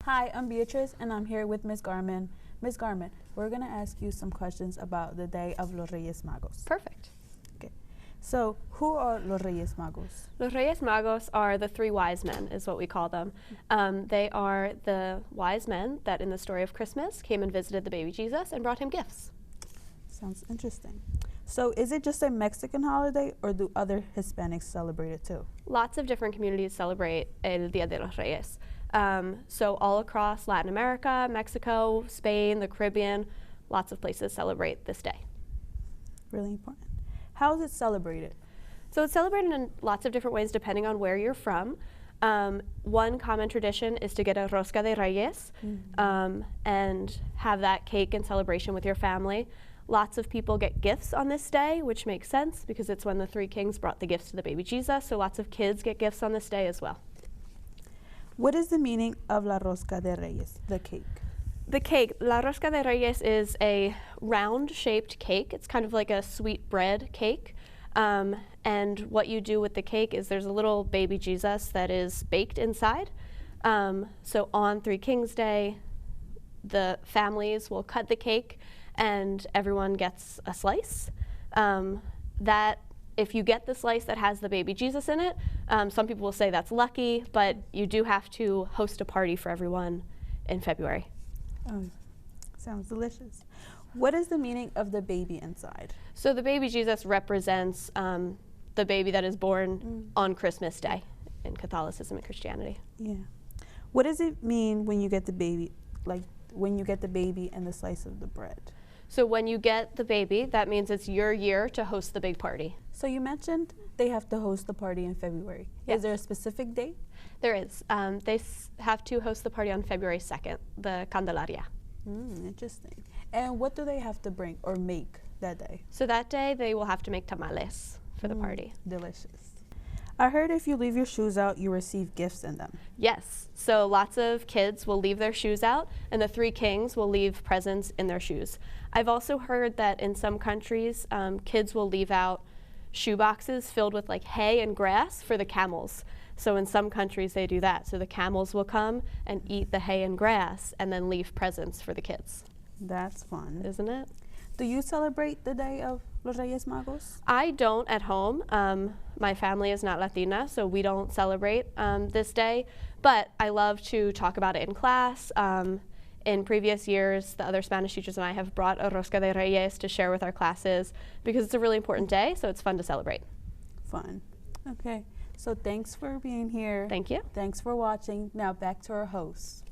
Hi, I'm Beatriz, and I'm here with Ms. Garman. Ms. Garman, we're going to ask you some questions about the day of Los Reyes Magos. Perfect. Okay. So, who are Los Reyes Magos? Los Reyes Magos are the three wise men, is what we call them. They are the wise men that in the story of Christmas came and visited the baby Jesus and brought him gifts. Sounds interesting. So, is it just a Mexican holiday, or do other Hispanics celebrate it too? Lots of different communities celebrate El Día de los Reyes. So all across Latin America, Mexico, Spain, the Caribbean, lots of places celebrate this day. Really important. How is it celebrated? So it's celebrated in lots of different ways depending on where you're from. One common tradition is to get a rosca de Reyes and have that cake in celebration with your family. Lots of people get gifts on this day, which makes sense because it's when the three kings brought the gifts to the baby Jesus, so lots of kids get gifts on this day as well. What is the meaning of la rosca de Reyes, the cake? The cake, la rosca de Reyes, is a round-shaped cake. It's kind of like a sweet bread cake. And what you do with the cake is there's a little baby Jesus that is baked inside. So on Three Kings Day, the families will cut the cake and everyone gets a slice. If you get the slice that has the baby Jesus in it, some people will say that's lucky, but you do have to host a party for everyone in February. Oh, sounds delicious. What is the meaning of the baby inside? So the baby Jesus represents the baby that is born on Christmas Day in Catholicism and Christianity. Yeah. What does it mean when you get the baby, like when you get the baby and the slice of the bread? So when you get the baby, that means it's your year to host the big party. So you mentioned they have to host the party in February. Yes. Is there a specific date? There is. They have to host the party on February 2nd, the Candelaria. Interesting. And what do they have to bring or make that day? So that day they will have to make tamales for the party. Delicious. I heard if you leave your shoes out, you receive gifts in them. Yes. So lots of kids will leave their shoes out, and the three kings will leave presents in their shoes. I've also heard that in some countries, kids will leave out shoe boxes filled with like hay and grass for the camels. So in some countries they do that. So the camels will come and eat the hay and grass and then leave presents for the kids. That's fun. Isn't it? Do you celebrate the day of Los Reyes Magos? I don't at home. My family is not Latina, so we don't celebrate this day. But I love to talk about it in class. In previous years, the other Spanish teachers and I have brought a rosca de Reyes to share with our classes because it's a really important day, so it's fun to celebrate. Fun. Okay. So thanks for being here. Thank you. Thanks for watching. Now back to our hosts.